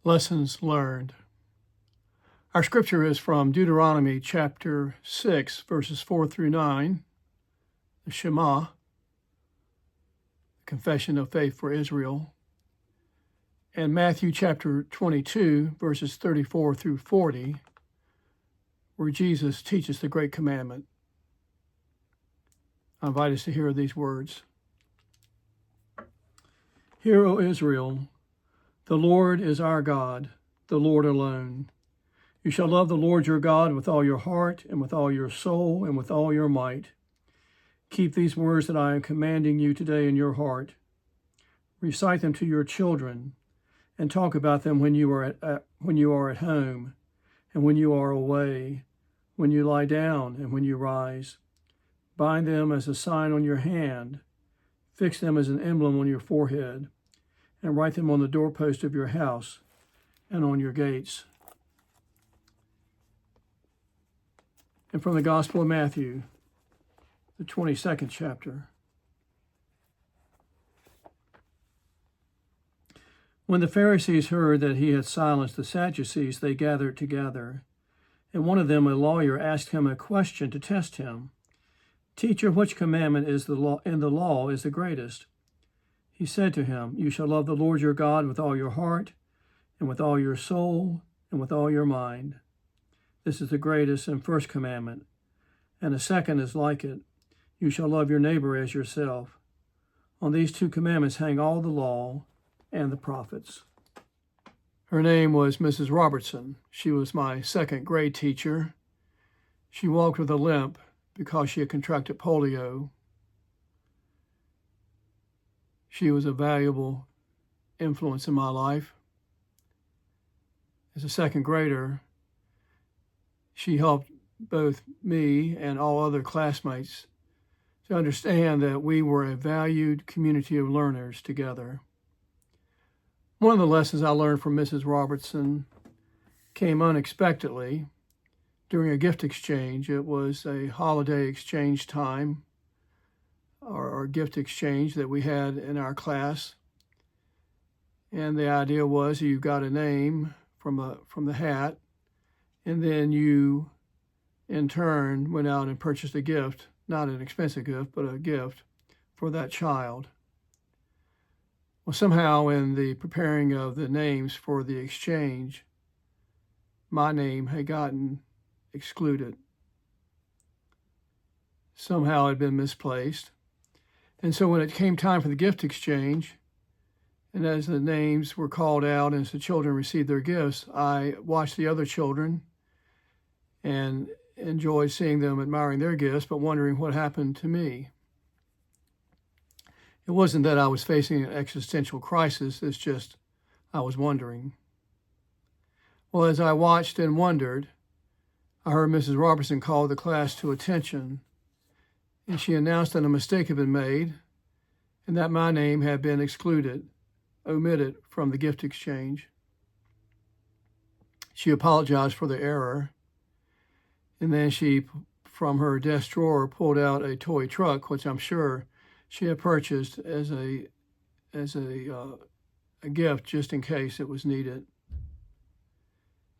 Lessons learned. Our scripture is from Deuteronomy chapter 6, verses 4 through 9, the Shema, the Confession of Faith for Israel, and Matthew chapter 22, verses 34 through 40, where Jesus teaches the great commandment. I invite us to hear these words. Hear, O Israel, the Lord is our God, the Lord alone. You shall love the Lord your God with all your heart and with all your soul and with all your might. Keep these words that I am commanding you today in your heart. Recite them to your children and talk about them when you are at home and when you are away, when you lie down and when you rise. Bind them as a sign on your hand. Fix them as an emblem on your forehead, and write them on the doorpost of your house and on your gates. And from the Gospel of Matthew, the 22nd chapter. When the Pharisees heard that he had silenced the Sadducees, they gathered together. And one of them, a lawyer, asked him a question to test him. Teacher, which commandment in the law is the greatest? He said to him, You shall love the Lord your God with all your heart, and with all your soul, and with all your mind. This is the greatest and first commandment. And the second is like it. You shall love your neighbor as yourself. On these two commandments hang all the law and the prophets. Her name was Mrs. Robertson. She was my second grade teacher. She walked with a limp because she had contracted polio. She was a valuable influence in my life. As a second grader, she helped both me and all other classmates to understand that we were a valued community of learners together. One of the lessons I learned from Mrs. Robertson came unexpectedly during a gift exchange. It was a holiday exchange time, or gift exchange that we had in our class. And the idea was you got a name from the hat, and then you, in turn, went out and purchased a gift, not an expensive gift, but a gift for that child. Well, somehow in the preparing of the names for the exchange, my name had gotten excluded. Somehow it had been misplaced. And so when it came time for the gift exchange, and as the names were called out and as the children received their gifts, I watched the other children and enjoyed seeing them admiring their gifts, but wondering what happened to me. It wasn't that I was facing an existential crisis, it's just I was wondering. Well, as I watched and wondered, I heard Mrs. Robertson call the class to attention, and she announced that a mistake had been made and that my name had been omitted from the gift exchange. She apologized for the error, and then she, from her desk drawer, pulled out a toy truck, which I'm sure she had purchased as a gift just in case it was needed.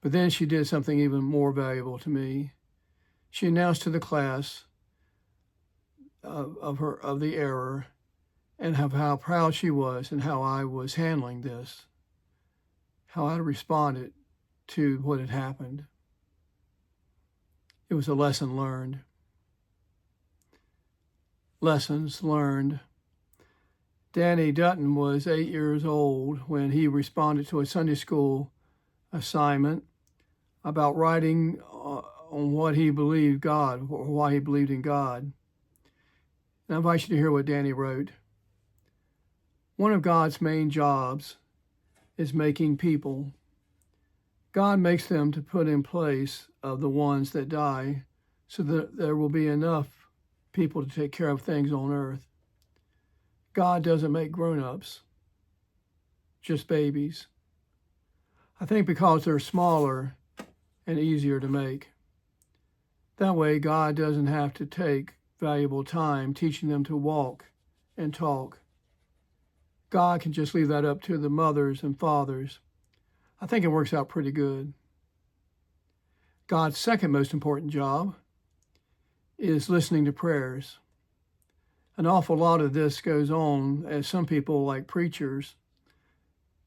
But then she did something even more valuable to me. She announced to the class of the error and of how proud she was and how I was handling this, how I responded to what had happened. It was a lesson learned. Lessons learned. Danny Dutton was 8 years old when he responded to a Sunday school assignment about writing on what he believed God, or why he believed in God. And I invite you to hear what Danny wrote. One of God's main jobs is making people. God makes them to put in place of the ones that die so that there will be enough people to take care of things on earth. God doesn't make grown-ups, just babies. I think because they're smaller and easier to make. That way, God doesn't have to take valuable time teaching them to walk and talk. God can just leave that up to the mothers and fathers I think it works out pretty good. God's second most important job is listening to prayers. An awful lot of this goes on as some people, like preachers,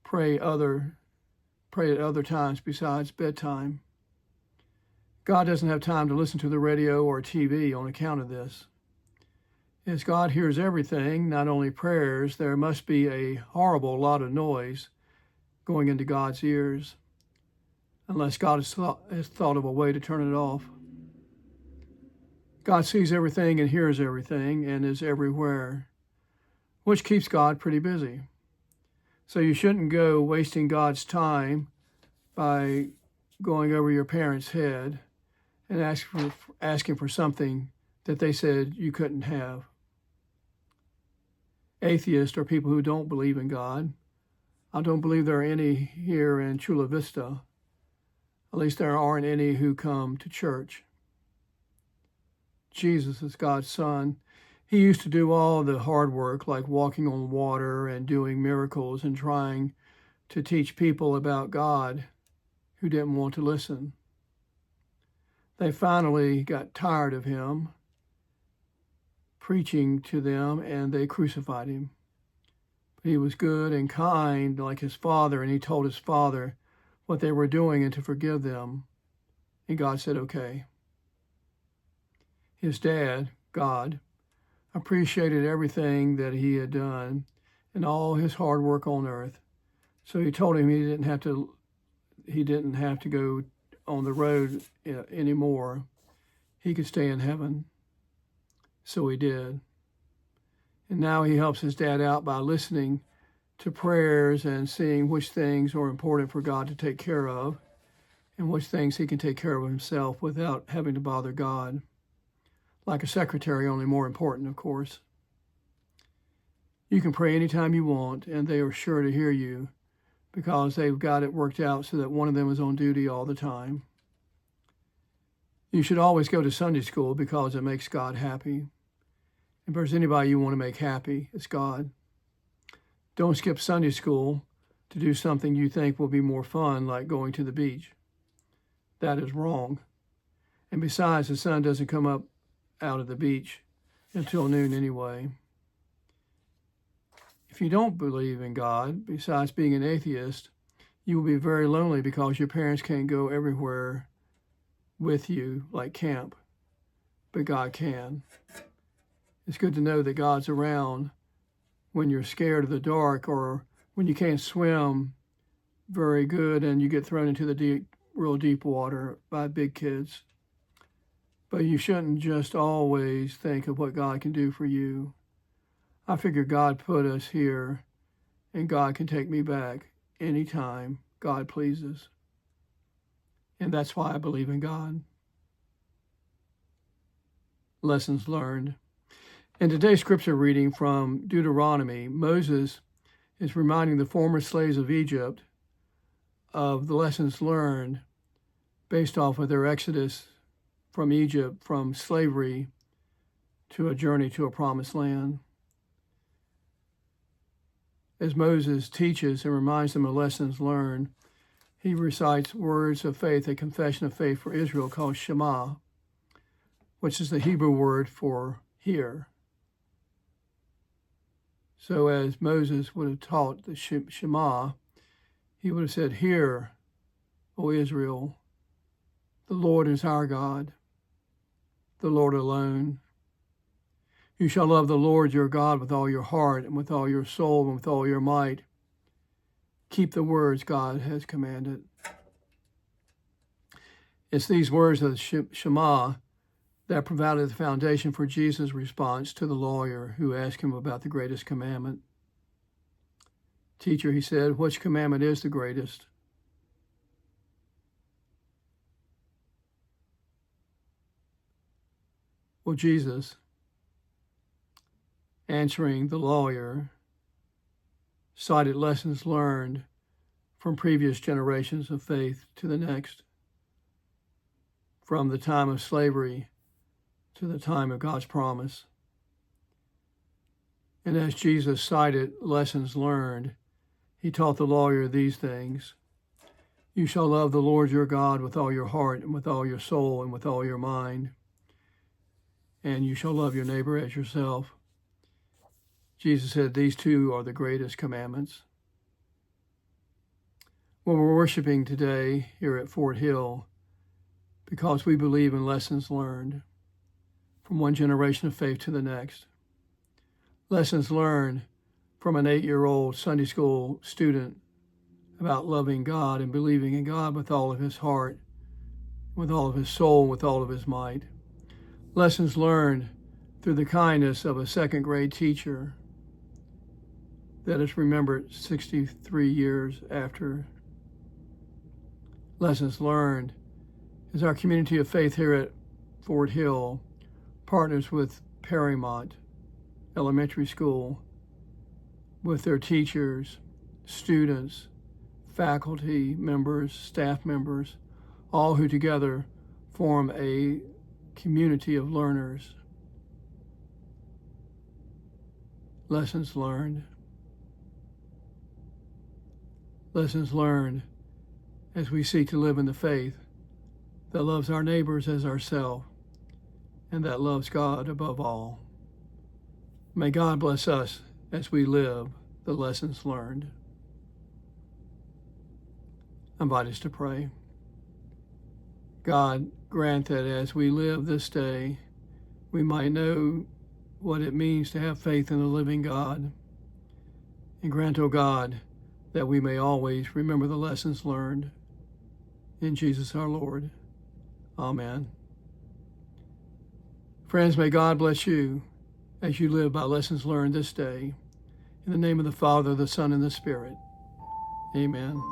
pray at other times besides bedtime. God doesn't have time to listen to the radio or TV on account of this. As God hears everything, not only prayers, there must be a horrible lot of noise going into God's ears, unless God has thought of a way to turn it off. God sees everything and hears everything and is everywhere, which keeps God pretty busy. So you shouldn't go wasting God's time by going over your parents' head and asking for something that they said you couldn't have. Atheists are people who don't believe in God. I don't believe there are any here in Chula Vista. At least there aren't any who come to church. Jesus is God's Son. He used to do all the hard work, like walking on water and doing miracles and trying to teach people about God who didn't want to listen. They finally got tired of him preaching to them, and they crucified him. But he was good and kind like his Father, and he told his Father what they were doing and to forgive them. And God said, okay. His dad, God, appreciated everything that he had done and all his hard work on earth. So he told him he didn't have to go on the road anymore. He could stay in heaven. So he did. And now he helps his dad out by listening to prayers and seeing which things are important for God to take care of and which things he can take care of himself without having to bother God. Like a secretary, only more important, of course. You can pray anytime you want, and they are sure to hear you because they've got it worked out so that one of them is on duty all the time. You should always go to Sunday school because it makes God happy. If there's anybody you want to make happy, it's God. Don't skip Sunday school to do something you think will be more fun, like going to the beach. That is wrong. And besides, the sun doesn't come up out of the beach until noon anyway. If you don't believe in God, besides being an atheist, you will be very lonely because your parents can't go everywhere with you like camp, but God can. It's good to know that God's around when you're scared of the dark or when you can't swim very good and you get thrown into the real deep water by big kids. But you shouldn't just always think of what God can do for you. I figure God put us here, and God can take me back anytime God pleases. And that's why I believe in God. Lessons learned. In today's scripture reading from Deuteronomy, Moses is reminding the former slaves of Egypt of the lessons learned based off of their exodus from Egypt, from slavery to a journey to a promised land. As Moses teaches and reminds them of lessons learned, he recites words of faith, a confession of faith for Israel called Shema, which is the Hebrew word for hear. So as Moses would have taught the Shema, he would have said, "Hear, O Israel, the Lord is our God, the Lord alone. You shall love the Lord your God with all your heart and with all your soul and with all your might. Keep the words God has commanded." It's these words of the Shema that provided the foundation for Jesus' response to the lawyer who asked him about the greatest commandment. "Teacher," he said, "which commandment is the greatest?" Well, Jesus, answering the lawyer, cited lessons learned from previous generations of faith to the next, from the time of slavery to the time of God's promise. And as Jesus cited lessons learned, he taught the lawyer these things. You shall love the Lord your God with all your heart and with all your soul and with all your mind. And you shall love your neighbor as yourself. Jesus said these two are the greatest commandments. Well, we're worshiping today here at Fort Hill because we believe in lessons learned from one generation of faith to the next. Lessons learned from an 8-year-old Sunday school student about loving God and believing in God with all of his heart, with all of his soul, with all of his might. Lessons learned through the kindness of a second-grade teacher that is remembered 63 years after. Lessons learned as our community of faith here at Fort Hill partners with Perrymont Elementary School, with their teachers, students, faculty members, staff members, all who together form a community of learners. Lessons learned. Lessons learned as we seek to live in the faith that loves our neighbors as ourselves and that loves God above all. May God bless us as we live the lessons learned. I invite us to pray. God, grant that as we live this day, we might know what it means to have faith in the living God. And grant, O God, that we may always remember the lessons learned. In Jesus our Lord. Amen. Friends, may God bless you as you live by lessons learned this day. In the name of the Father, the Son, and the Spirit. Amen.